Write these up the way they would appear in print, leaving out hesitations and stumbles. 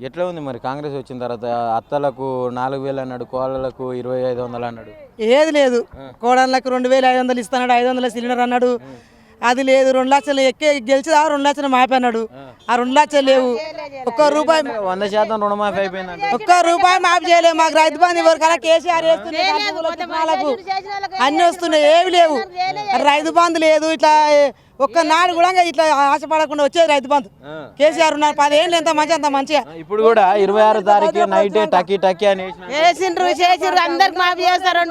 ఎట్లా ఉంది మరి కాంగ్రెస్ వచ్చిన తర్వాత అత్తలకు 4000 అన్నాడు, కోడలకు 2500 అన్నాడు. ఏది లేదు. కోడళ్ళకు 2500 ఇస్తాడు, 500 సిలిండర్ అన్నాడు. అది లేదు. 2 లక్షలు గెలిచి 2 లక్షలు మాపి అన్నాడు. ఆ 2 లక్షలు లేవు. ఒక్క రూపాయి 100% రుణమాఫీ అయిపోయింది. ఒక్క రూపాయి మాఫీ చేయలేదు. మాకు రైతు బంధు ఎవరికైనా కేసీఆర్ వేస్తున్నాయి, అన్ని వస్తున్నాయి, ఏమి లేవు. రైతు బంధు లేదు. ఇట్లా ఒక్కనాడు కూడా ఇట్లా ఆశపడకుండా వచ్చేది రైతు బంధు. కేసీఆర్ ఉన్నారు 10 ఏళ్ళు, ఎంత మంచి అంత మంచిగా. ఇప్పుడు కూడా 26 తారీఖు నైట్ టకి అని చేసిండ్రు అందరికి మాఫీ చేస్తారు.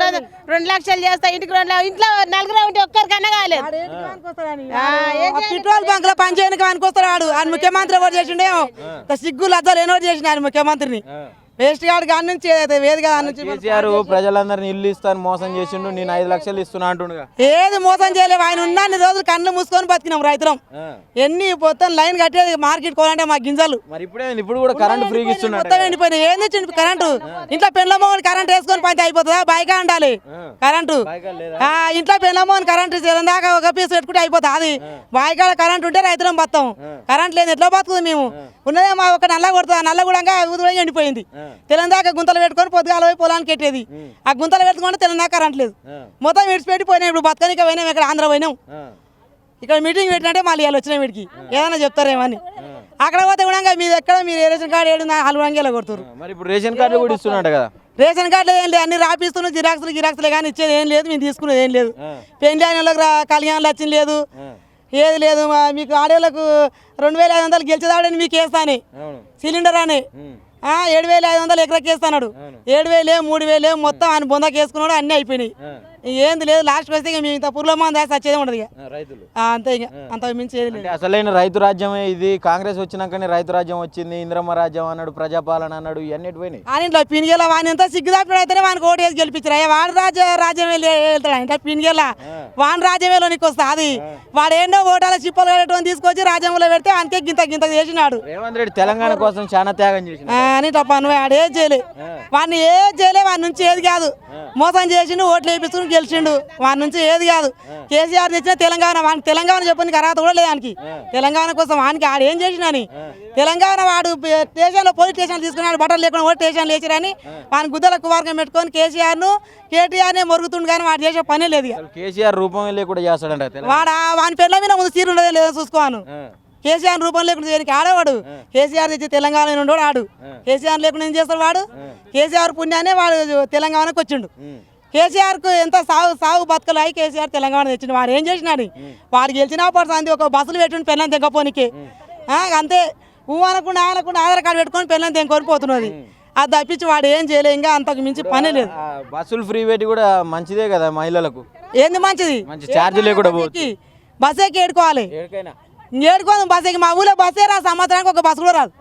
2 లక్షలు చేస్తా. ఇంటికి ఇంట్లో 4 ఉంటే ఒక్కరికన్నా కాలేదు. పెట్రోల్ బంక్ లో పని చేయడానికి పనికొస్తాడు వాడు. ఆయన ముఖ్యమంత్రి ఎవరు చేసిండేమో సిగ్గు లజ్జలు ఏనోటి చేసిండు ఆయన ముఖ్యమంత్రిని. వేస్ట్ గార్డ్ కాడి నుంచి వేది కదా నుంచి కేసీఆర్ ప్రజలందరినీ ఇల్లు ఇస్తాను మోసం చేసిండు, నేను 5 లక్షలు ఇస్తున్నా అంటుండగా. ఏది మోసం చేయలేవు. ఆయన ఉన్నన్ని రోజులు కళ్ళు మూసుకొని బతికినాం రైతులం. ఎన్ని మొత్తం లైన్ కట్టేది మార్కెట్ కోవాలంటే మా గింజలు. మరి ఇప్పుడు కూడా కరెంట్ ఫ్రీగా ఇస్తున్నా. మొత్తం ఎండిపోయినాయి. ఏం తెచ్చిండు కరెంటు? ఇంట్లో పెళ్ళమోని కరెంట్ వేసుకొని పని అయిపోతుందా? బైకా ఉండాలి కరెంటు. ఇంట్లో పెళ్ళమోని కరెంట్ దాకా ఒక పీస్ పెట్టుకుంటే అయిపోతుంది. అది బాయికాడ కరెంట్ ఉంటే రైతులం బతాం. కరెంట్ లేదు ఎట్లా బతుకుతుంది మేము? ఉన్నదే మా ఒక నల్ల కొడుతుంది. నల్ల కూడా ఊదిపోయి ఎండిపోయింది. తెలంగాణ గుంతలు పెట్టుకొని పొద్దుగాల పోయి పొలానికి ఎట్టేది. ఆ గుంతలు పెట్టుకుంటే తెలంగాణ కరెంట్ లేదు. మొత్తం విడిచిపెట్టి పోయినాం. ఇప్పుడు బతకనిక పోయినాం. ఇక్కడ ఆంధ్ర పోయినాం. ఇక్కడ మీటింగ్ పెట్టినట్టే మళ్ళీ వాళ్ళు వచ్చిన వీడికి ఏదైనా చెప్తారేమని. అక్కడ పోతే కూడా మీరు ఎక్కడ మీరు రేషన్ కార్డు ఏడు వాళ్ళు కూడా కొడుతారు. మరి ఇప్పుడు రేషన్ కార్డు కూడా ఇస్తున్నాడు కదా. రేషన్ కార్డు ఏం లేదు. అన్ని రాపిస్తున్నాం. జిరాక్స్లే కానీ ఇచ్చేది ఏం లేదు. మేము తీసుకునేది ఏం లేదు. పెళ్లి అయిన వాళ్ళకి కళ్యాణాలు వచ్చింది లేదు, ఏది లేదు. మీకు ఆడవాళ్ళకు 2500 గెలిచేదాడని మీకు వేస్తానే సిలిండర్ అని 7500 ఎకరాకి వేస్తాడు. 7000 3000 మొత్తం ఆయన బొందకి వేసుకున్నాడు. అన్ని అయిపోయినాయి. ఏంది లేదు. లాస్ట్ వస్తే మేము ఇంత పుర్లో మంది వచ్చేది ఉండదు. ఇక అంతే. ఇక అంత మించి ఏది లేదు. అసలైన రైతు రాజ్యమే ఇది. కాంగ్రెస్ వచ్చినాకనే రైతు రాజ్యం వచ్చింది. ఇంద్రమ్మ రాజ్యం అన్నాడు, ప్రజాపాలన అన్నాడు, ఇవన్నీ పోయినాయి. ఆయన ఇంట్లో పినిగేల వాని ఎంత సిగ్గుదాపిడు అయితేనే వానికి ఓటు వేసి గెలిపించారు. వాడు రాజ్యమే వెళ్తాడు. ఇంట్లో పినిగేల వాని రాజ్యమేలో నీకు వస్తా. అది వాడు ఏంటో ఓటాల చిప్పలు కట్టడం తీసుకొచ్చి రాజ్యంలో పెడితే అంతే గింత చేసినాడు. రేవంత్ రెడ్డి తెలంగాణ కోసం చాలా త్యాగం చేసిన అని తప్ప నువ్వు ఆడు ఏది చేయలే. వాడిని ఏది చేయలే. వాడి నుంచి ఏది కాదు. మోసం చేసిండు, ఓట్లు వేపిస్తుండు, గెలిచిండు. వాడి నుంచి ఏది కాదు. కేసీఆర్ తెచ్చిన తెలంగాణ వానికి తెలంగాణ చెప్పడానికి అర్హత కూడా లేదు. వానికి తెలంగాణ కోసం వానికి ఆడు ఏం చేసినని. తెలంగాణ వాడు స్టేషన్లో పోలీస్ స్టేషన్ తీసుకున్నాడు. బట్టలు లేకుండా ఓటు స్టేషన్ లేచిరని వాని గుద్దల కువార్గం పెట్టుకొని కేసీఆర్ను కేటీఆర్నే మొరుగుతుండు. కానీ వాడు చేసే పనే లేదు. కేసీఆర్ రూపం లేకుండా చేస్తాడంట. వాని పెళ్ళ మీద ముందు సీరు ఉండదో లేదో చూసుకోను. కేసీఆర్ రూపం లేకుండా చేయడానికి ఆడేవాడు. కేసీఆర్ తెచ్చి తెలంగాణ ఉండేవాడు ఆడు. కేసీఆర్ లేకుండా ఏం చేస్తాడు వాడు? కేసీఆర్ పుణ్యానే వాడు తెలంగాణకు వచ్చిండు. కేసీఆర్కు ఎంత సాగు బతుకలు అయి కేసీఆర్ తెలంగాణ తెచ్చిండు. వాడు ఏం చేసినాడు? వాడు గెలిచినా పడుతుంది. ఒక బస్సులు పెట్టుకుని పెళ్ళని తెంకపోనికి అంతే. అనకుండా ఆధార్ కార్డు పెట్టుకొని పెళ్ళని తెంకొని పోతున్నది. అది తప్పించి వాడు ఏం చేయలేదు. ఇంకా అంతకు మించి పని లేదు. బస్సులు ఫ్రీ పెట్టి కూడా మంచిదే కదా మహిళలకు. ఏంది మంచిది? ఛార్జ్ లేకుండా బస్ ఎక్కి ఏడుకోవాలి. ఏడుకోదు బస్ ఎక్కి. మా ఊళ్ళో బస్సే రాదు. సంవత్సరానికి ఒక బస్సు కూడా రాదు.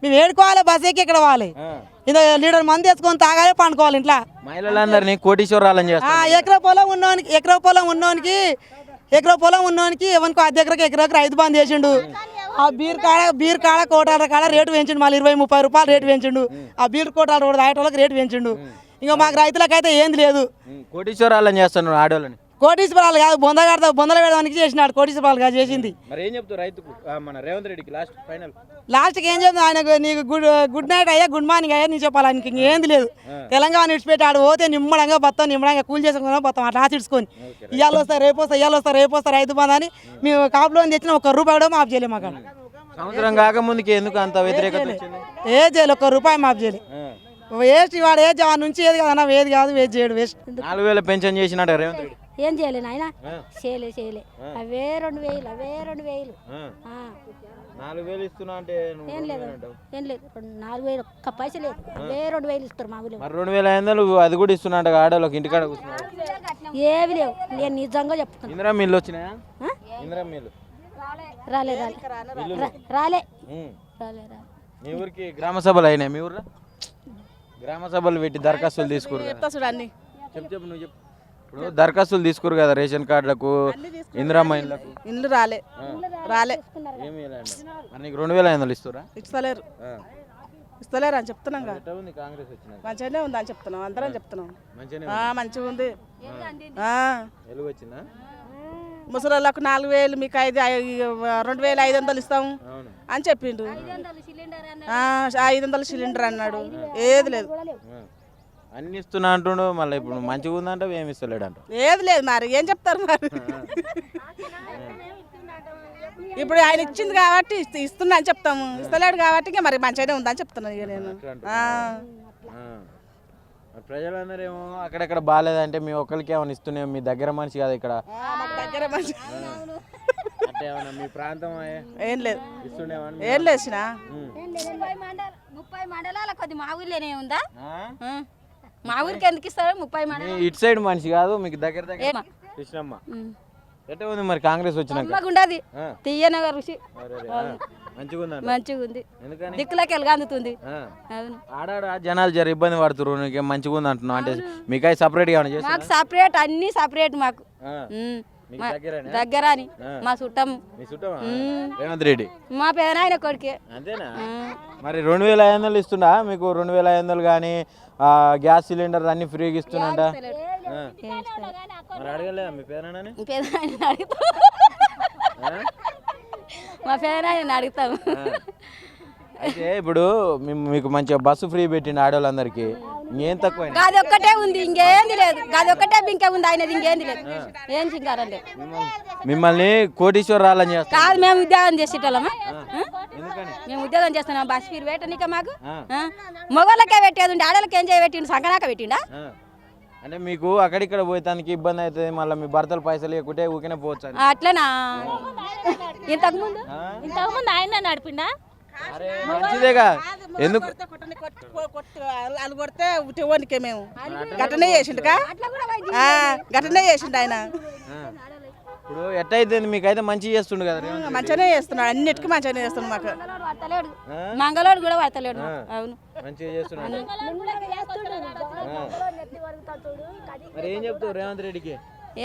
మేము ఏడుకోవాలి. బస్ ఎక్కి ఇక్కడ పోవాలి. ఇదో లీటర్ మంది తెచ్చుకొని తాగాలి, పండుకోవాలి ఇంట్లో. మహిళలందరినీ కోటీశ్వరాలని ఎకరా పొలం ఉన్నోనికి ఎవరికి 10 ఎకరాకి రైతు బంధు చేసిండు. ఆ బీర్ కాడ కోటాల కాడ రేటు పెంచిండు. మళ్ళీ 20-30 రూపాయలు రేటు పెంచిండు. ఆ బీర్ కోటాలు కూడా దాటోళ్ళకి రేటు పెంచిండు. ఇంకా మాకు రైతులకైతే ఏంది లేదు. కోటీశ్వరాలని చేస్తున్నాడు ఆడవాళ్ళని. కోటీశ్వరాలు కాదు, బొందల వేయడానికి చేసినాడు. కోటీశ్వరాలు కాదు చేసింది. లాస్ట్కి ఏం చెప్తాను ఆయనకు? నీకు గుడ్ నైట్ అయ్యా, గుడ్ మార్నింగ్ అయ్యా నీకు చెప్పాలి. ఆయనకి ఇంకేంది లేదు. తెలంగాణ విడిచిపెట్టి ఆడు పోతే నిమ్మడంగా బతాం, నిమ్మడంగా కూలి చేసుకుని బతాం. అట్లా ఆచిడ్చుకొని ఇవాళ వస్తారు రేపు వస్తారు రైతు బంధు అని మేము కాపులో తెచ్చిన 1 రూపాయి కూడా మాఫ్ చేయలేము. మాకు సంవత్సరం కాకముందుకి ఎందుకు అంత వ్యతిరేకత? ఏ చేయలేదు. 1 రూపాయి మాఫ్ చేయలేదు. వేస్ట్. వాడు ఏది ఆ నుంచి ఏది కాదన్నా, ఏది కాదు వేస్ట్ చేయడు. వేస్ట్. 4000 పెన్షన్ చేసినట్టు రేవంత్ రెడ్డి ఏం చేయలే నాయన. చేయలే అవే 2000 4000 ఇస్తున్నా అంటే ఏం లేదు 4000 ఒక్క పైస లేదు. అవే 2000 ఇస్తారు మా ఊళ్ళో. 2500 అది కూడా ఇస్తున్నా అంటే ఆడవాళ్ళకి ఇంటికాడ ఏవి లేవు. నేను నిజంగా చెప్తాను. ఇందిరా మిల్లు వచ్చినాయా? ఇందిరా మిల్లు రాలే. మీ ఊరికి గ్రామ సభలు అయినాయి? మీ ఊర్లో గ్రామ సభలు పెట్టి దరఖాస్తులు తీసుకురు. చెప్పు నువ్వు చెప్పు. ఇప్పుడు దరఖాస్తులు తీసుకురు కదా రేషన్ కార్డులకు, ఇందిరమ్మ ఇల్లు రాలే. ఏమి నీకు 2500 ఇస్తారా? ఇస్తలేరు అని చెప్తున్నాం. కాంగ్రెస్ వచ్చిన మంచిగానే ఉంది అని చెప్తున్నాం. అందరం చెప్తున్నాం మంచిగా ఉంది. ముసలోళ్ళకు 4,000 మీకు 2,500 ఇస్తాము అవును అని చెప్పిండు 500 సిలిండర్ అన్నాడు ఏది లేదు అన్ని ఇస్తున్నా అంటుండు మళ్ళీ ఇప్పుడు మంచిగా ఉందంట ఏమి ఇస్తలేడు అంట ఏది లేదు మరి ఏం చెప్తారు మరి ఇప్పుడు ఆయన ఇచ్చింది కాబట్టి ఇస్తున్నా అని చెప్తాము ఇస్తలేడు కాబట్టి ఇక మరి మంచిగానే ఉందని చెప్తున్నాను ఇక నేను ప్రజలందరూ ఏమో అక్కడక్కడ బాగాలేదంటే మీ ఒక్కరికి ఏమైనా ఇస్తున్నాం మీ దగ్గర మనిషి కాదు ఇక్కడ దగ్గర మంచి అంటే ఏమన్నా మీ ప్రాంతం ఏం లేదు ఇస్తుండేమని ఏం లేచిన 30 మండలాల కొద్ది మా ఊర్లోనే ఉందా మా ఊరికి ఎందుకు ఇస్తారు 30 మండలాలు ఇటు సైడ్ మనిషి కాదు మీకు దగ్గర దగ్గర కృష్ణమ్మ ఎట్లా ఉంది మరి కాంగ్రెస్ వచ్చినాక ఉండదు తీయన రుచి మంచిగా ఉంది దిక్కులకి ఎలాగందుతుంది ఆడాడ జనాలు జర ఇబ్బంది పడుతున్నారు నీకు మంచిగా ఉంది అంటున్నావు అంటే మీకై సపరేట్ గా మాకు సపరేట్ అన్ని సపరేట్ మాకు దగ్గర అని మా చుట్టం రేవంత్ రెడ్డి మా పేదనాయన కొడుకే అంతేనా మరి 2,500 ఇస్తుండా మీకు 2,500 కానీ గ్యాస్ సిలిండర్ అన్ని ఫ్రీగా ఇస్తున్నా మరి అడగలేదా మీ పేదనాయనని మా పేదనాయన అడుగుతాము అయితే ఇప్పుడు మీకు మంచిగా బస్సు ఫ్రీ పెట్టిండు ఆడవాళ్ళందరికీ ఇంకేం తక్కువ అది ఒక్కటే ఉంది ఇంకేంది లేదు అది ఒక్కటే ఇంకే ఉంది ఆయనది ఇంకేంది లేదు ఏం చింగారండి మిమ్మల్ని కోటీశ్వరాలని చేస్తారు కాదు మేము ఉద్యోగం చేసేటోళ్ళమా మేము ఉద్యోగం చేస్తున్నాం బస్ ఫీరు పెట్టనిక మాకు మొగోళ్ళకే పెట్టేది ఉండి ఆడవాళ్ళకి ఏం చేయబెట్టిండు సంకనాక పెట్టిండా అంటే మీకు అక్కడిక్కడ పోయేదానికి ఇబ్బంది అవుతుంది మళ్ళీ మీ భర్తలు పైసలు ఎక్కుంటే ఊకినే పోవచ్చు అట్లనా ఇంతకుముందు ఆయన నడిపిండా మంచిదేగా ఎందుకు వాళ్ళు కొడితే వనికే మేము గట్టనే చేసిండుగా గట్టనే చేసిండు ఆయన ఇప్పుడు ఎట్టయితే మీకైతే మంచిగా చేస్తుండు కదా మంచిగానే చేస్తున్నాడు అన్నిటికీ మంచిగానే చేస్తున్నాడు మాకు మంగళోడు కూడా పడతలేడు అవును మంచిగా చేస్తున్నాడు మరి ఏం చెప్తావు రేవంత్ రెడ్డికి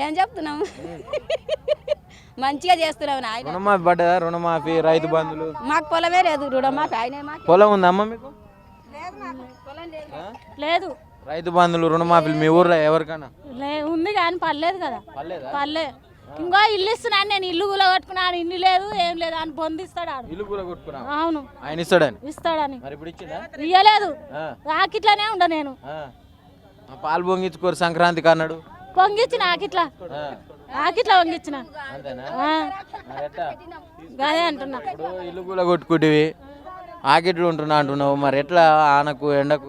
ఏం చెప్తున్నాము మంచిగా చేస్తున్నావు ఆయన రుణమాఫీ పడ్డదా రుణమాఫీ రైతు బంధులు మాకు పొలమే లేదు రుణమాఫీ ఆయన పొలం ఉందమ్మా మీకు లేదు రైతు బంధులు రుణమాఫీలు మీ ఊర్లో ఎవరికన్నా ఉంది కానీ పర్లేదు కదా పర్లేదా పర్లే ఇంకో ఇల్లు ఇస్తున్నాను నేను ఇల్లు కూడా కొట్టుకున్నాను ఇల్లు లేదు ఏం లేదు అని పొందిస్తాడు ఇల్లు కూడా కొట్టుకున్నా అవును ఆయన ఇస్తాడని మరి ఇప్పుడు ఇచ్చిందా ఇయ్యలేదు రాకిట్లానే ఉండ నేను పాలు పొంగించుకోరు సంక్రాంతికి అన్నాడు పొంగిచ్చిన ఆకిట్లా పొంగిచ్చిన అదే అంటున్నా ఇల్లు కూడా కొట్టుకుంటేవి ఆకిట్లు ఉంటున్నా అంటున్నావు మరి ఎట్లా ఆనకు ఎండకు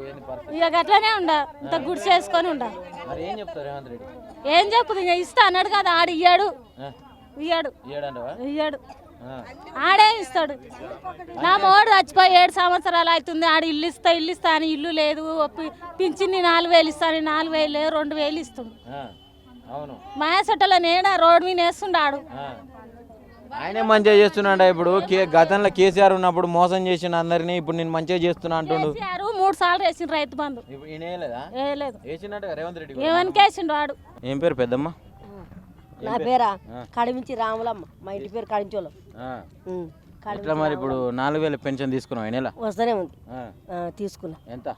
ఇక అట్లనే ఉండ ఇంత గుడి చేసుకొని ఉండ మరి ఏం చెప్తారు రేవంత్ రెడ్డి ఏం చెప్పదు ఇక ఇస్తా అన్నాడు కదా ఆడు ఇయ్యాడు ఆడే ఇస్తాడు నా మోడు చచ్చిపోయి 7 సంవత్సరాలు అవుతుంది ఆడు ఇల్లు ఇస్తా అని ఇల్లు లేదు పింఛన్ని 4,000 ఇస్తాను 4,000 లేదు 2,000 ఇస్తుండు మాయసట్టలో నేడా రోడ్డు మీద వేస్తుండాడు ఆయనే మంచిగా చేస్తున్నాడు ఇప్పుడు గతంలో కేసీఆర్ ఉన్నప్పుడు మోసం చేసిన అందరినీ ఇప్పుడు నేను మంచిగా చేస్తున్నా అంటుండు 3 సార్లు వేసిండు రైతు బంధు రేవంత్ రెడ్డి ఏమనికి వేసిండు వాడు ఏం పేరు పెద్దమ్మ నా పేరా కడిమించి రాములమ్మ మా ఇంటి పేరు కడించోళం ఎట్లా మరి ఇప్పుడు 4,000 పెన్షన్ తీసుకున్నావు నెల వస్తూనే ఉంది తీసుకున్నా ఎంత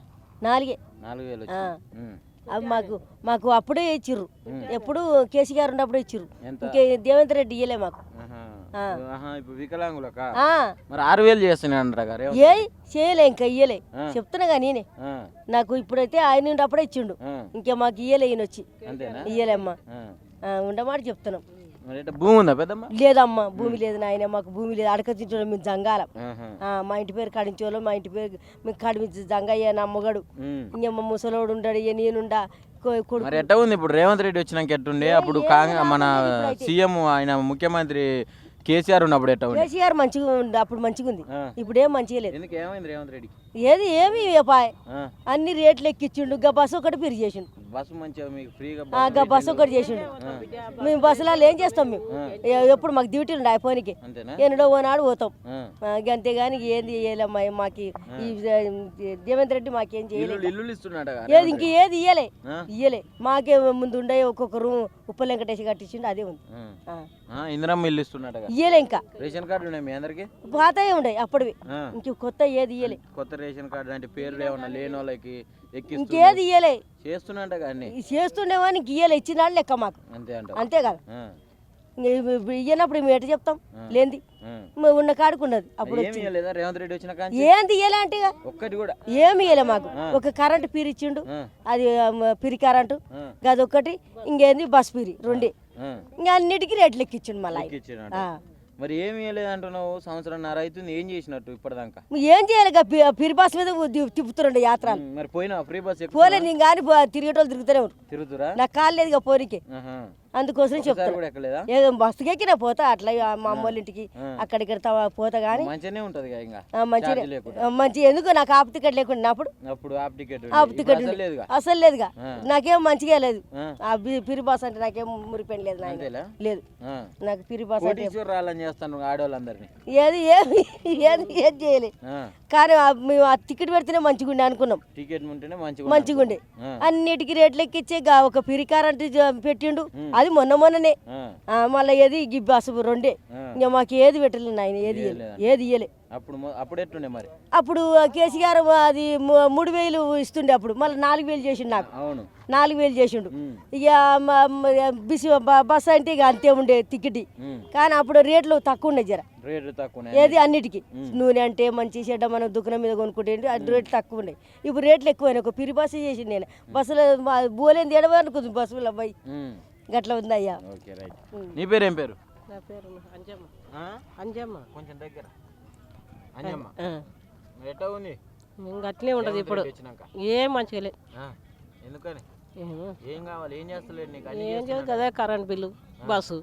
4,000 అవి మాకు అప్పుడే ఇచ్చిర్రు ఎప్పుడు కేసీ గారు ఉన్నప్పుడు ఇచ్చిర్రు ఇంకే దేవేంద్ర రెడ్డి ఇయ్యలే మాకు వికలాంగులక మరి 6,000 చేస్తున్నాడు ఏ చేయలే ఇంకా ఇయ్యలే చెప్తున్నాగా నేనే నాకు ఇప్పుడైతే ఆయన ఉన్నప్పుడే ఇచ్చిండు ఇంకా మాకు ఇయ్యలే ఈయన వచ్చి ఇయ్యలే అమ్మా ఉండమాట చెప్తున్నాం భూమి ఉందా పెద్దమ్మ లేదమ్మా భూమి లేదు నాయన మాకు భూమి లేదు అడక తింటాడు మేము జంగాలం మా ఇంటి పేరు కడించోళ్ళు మా ఇంటి పేరు మేము కడిమించి జంగయ్య నా మొగడు ఇంక మా ముసలోడు ఉండడు నేనుండా ఎట్లా ఉంది ఇప్పుడు రేవంత్ రెడ్డి వచ్చినాక ఎట్టుండే అప్పుడు మన సీఎం ఆయన ముఖ్యమంత్రి కేసీఆర్ ఉన్నప్పుడు ఎట్లా కేసీఆర్ మంచిగా ఉంది అప్పుడు మంచిగా ఉంది ఇప్పుడు ఏం మంచిగా లేదు రేవంత్ రెడ్డి ఏమి అన్ని రేట్లు ఎక్కిచ్చిండు గా బస్సు ఒకటి పిరి చేసిండు బస్సు మంచిగా మీకు ఫ్రీగా గా బస్సు ఒకటి చేసిండు మేము బస్సులో ఏం చేస్తాం మేము ఎప్పుడు మాకు డ్యూటీ ఉండే అయిపోయినకి ఎన్నడో ఓనాడు పోతాం అంతేగాని ఏంది చేయలేమ్మా మాకు ఈ దేవేంద్ర రెడ్డి మాకేం చేయలేదు ఏది ఇంక ఏది ఇయ్యలే మాకే ముందు ఉండే ఒక్కొక్క రూమ్ ఉప్ప వెంకటేష్ కట్టించిండు అదే ఉంది ఇందిరమ్మ ఇల్లు ఇస్తున్నాడు ఇయ్యలే ఇంకా రేషన్ కార్డు ఉన్నాయి మీ అందరికి పాతయే ఉండే అప్పటివి ఇంక కొత్త ఏది ఇయ్యలే కొత్త రేషన్ కార్డు అంటే పేర్లు ఏమన్నా లేని వాళ్ళకి ఇంకేది ఇయ్యలే చేస్తున్నా చేస్తుండేవాని ఇయ్యలే ఇచ్చినాడు లెక్క మాకు అంతే కదా ఇయ్యనప్పుడు మేము ఎట్లా చెప్తాం లేంది ఉన్న కాడుకున్నది అప్పుడు ఏమి ఇవ్వలేదా రేవంత్ రెడ్డి వచ్చిన కానీ ఏంది ఇయ్యలే అంటే ఇక ఒక్కటి కూడా ఏమి ఇయ్యలే మాకు ఒక కరెంటు పీరి ఇచ్చిండు అది పిరి కరెంటు గది ఒక్కటి ఇంకేంది బస్ పీరి రెండే ఇంకా అన్నిటికీ రేట్లు ఎక్కిచ్చిండు మళ్ళీ ఆయన. ఇచ్చినాడు. మరి ఏమి ఇవ్వలేదు అంటున్నావు, సంవత్సరంన్నర అవుతుంది, ఏం చేసినట్టు ఇప్పటిదాకా? ఏం చేయాలి పిరి బస్ మీద తిప్పుతుండే యాత్రలు మరి పోయినా ఫ్రీ బస్ పోలే నేను కానీ తిరిగేటోళ్ళు తిరుగుతూనే ఉంటారు తిరుగుతురా? నాకు కాలు లేదు ఇక పోనీకి అందుకోసం చెప్తాను కూడా ఎక్కలేదా? ఏదో బస్సుకి ఎక్కినా పోతా అట్లా ఇక మా అమ్మ వాళ్ళ ఇంటికి అక్కడికి పోతా కానీ మంచిగానే ఉంటది ఇంకా మంచి ఎందుకు నాకు ఆపు టికెట్ లేకుండా అప్పుడు అప్పుడు హాఫ్ టికెట్ ఆపు టికెట్ లేదుగా అసలు లేదుగా నాకేం మంచిగా లేదు ఆ పిరి బాస్ అంటే నాకేం మురిపోయిన లేదు నాయన లేదు నాకు పిరి బాస్ అంటే రాలని చేస్తాను ఆడవాళ్ళందరినీ ఏది ఏది ఏది ఏది చేయలే కానీ మేము ఆ టికెట్ పెడితేనే మంచిగా ఉండే అనుకున్నాం టికెట్ ఉంటేనే మంచిగా ఉండే అన్నిటికీ రేట్లు ఎక్కిచ్చే ఒక పిరి కారంటే పెట్టిండు అది మొన్ననే మళ్ళీ ఏది ఈ బస్సు రెండే ఇంకా మాకు ఏది పెట్టలేదు నాయన ఏది ఏది ఇయ్యలే అప్పుడు ఎట్లుండే మరి అప్పుడు కేసీఆర్ అది 3000 ఇస్తుండే అప్పుడు మళ్ళీ 4000 చేసిండు నాకు 4000 చేసిండు ఇక బస్ అంటే ఇక అంతే ఉండే టికెట్ కానీ అప్పుడు రేట్లు తక్కువ ఉండే జర రేట్లు తక్కువ ఏది అన్నిటికీ నూనె అంటే మంచి చెడ్డ మనం దుకాణం మీద కొనుక్కుంటే అది రేట్లు తక్కువ ఉన్నాయి ఇప్పుడు రేట్లు ఎక్కువైనా ఒక పిరి బస్సు చేసిండు నేను బస్సులో బోలేని ఎడవ అనుకుంది బస్సులో అబ్బాయి గట్లా ఉంది అయ్యా. నీ పేరు ఏం పేరు? నా పేరు అంజమ్మ. అంజమ్మ కొంచెం దగ్గర అంజమ్మ. ఎట్లా ఉంది? ఇంకా అట్లే ఉంటుంది ఇప్పుడు ఏం మంచిగా లేదు. ఎందుకని ఏం కావాలి, ఏం చేస్తలేదు నీకు? ఏం చేయదు కదా, కరెంట్ బిల్లు బస్సు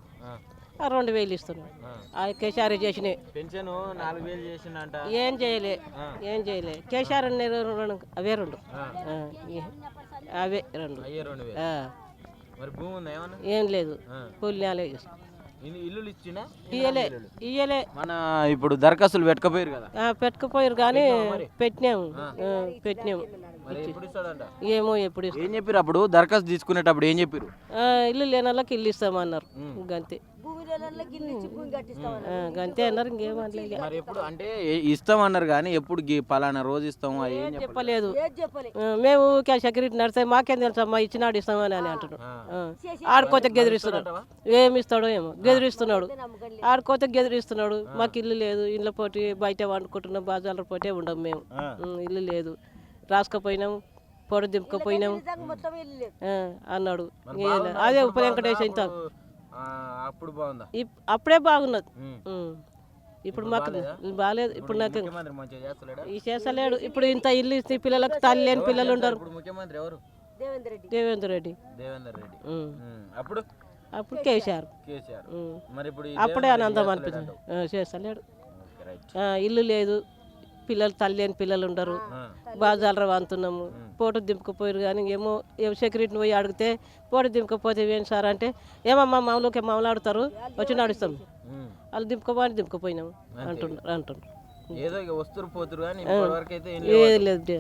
2000 ఇస్తున్నాడు. ఆ కేసీఆర్ చేసినాయి పెన్షన్ 4000 చేసిందంట. ఏం చేయలే కేసీఆర్ అవే రెండు అవే రెండు మరి భూమి ఉందా ఏమన్నా? ఏం లేదు పుల్యాలే ఇల్లు ఇచ్చినా ఇయ్యలే మన ఇప్పుడు దరఖాస్తులు పెట్టుకపోయారు కదా? పెట్టుకుపోయారు కానీ పెట్టినాము ఏమో ఎప్పుడు ఏం చెప్పారు అప్పుడు దరఖాస్తు తీసుకునేటప్పుడు? ఏం చెప్పారు? ఇల్లు లేని వాళ్ళకి ఇల్లు ఇస్తామన్నారు గంతే గంతే అన్నారు ఇంకేమనలేదు. మరి ఎప్పుడు అంటే ఇస్తామన్నారు కానీ ఎప్పుడు పలానా రోజు ఇస్తాము అది ఏం చెప్పలేదు. మేము సెక్యూరిటీ నడిస్తే మాకేం తెలుసు అమ్మా ఇచ్చినాడు ఇస్తామని అని అంటున్నాడు. ఆడుకోతే గెదిరిస్తున్నాడు, ఏమి ఇస్తాడో ఏమో గెదిరిస్తున్నాడు. ఆడుకోతే గెదిరిస్తున్నాడు. మాకు ఇల్లు లేదు, ఇళ్ళ పోటీ బయట వండుకుంటున్నాం, బాజాల పోటీ ఉండము మేము. ఇల్లు లేదు, రాసుకపోయినాము, పొడి దింపుకపోయినాము అన్నాడు. అదే ఉప వెంకటేశ్ ఇంత అప్పుడు బాగుందా? అప్పుడే బాగున్నది. ఇప్పుడు మాకు బాగాలేదు. ఇప్పుడు నాకు చేస్తలేడు. ఇప్పుడు ఇంత ఇల్లు ఇస్తే పిల్లలకు తల్లి లేని పిల్లలు ఉండరు. ముఖ్యమంత్రి ఎవరు? దేవేంద్ర రెడ్డి. అప్పుడు కేసీఆర్. అప్పుడే ఆనందం అనిపించింది. చేస్తలేడు. ఇల్లు లేదు, పిల్లలు తల్లి లేని పిల్లలు ఉండరు, బాజాలరా వంతున్నాము, ఫోటో దింపుకుపోయారు. కానీ ఏమో సెక్యూరిటీని పోయి అడిగితే ఫోటో దింపుకపోతే ఏం సార్ అంటే ఏమమ్మా మామూలుగా ఆడుతారు వచ్చి నడుస్తాం, వాళ్ళు దింపుకోపోయినాము అంటున్నారు. ఏదో వస్తురు పోతురు ఏది లేదు.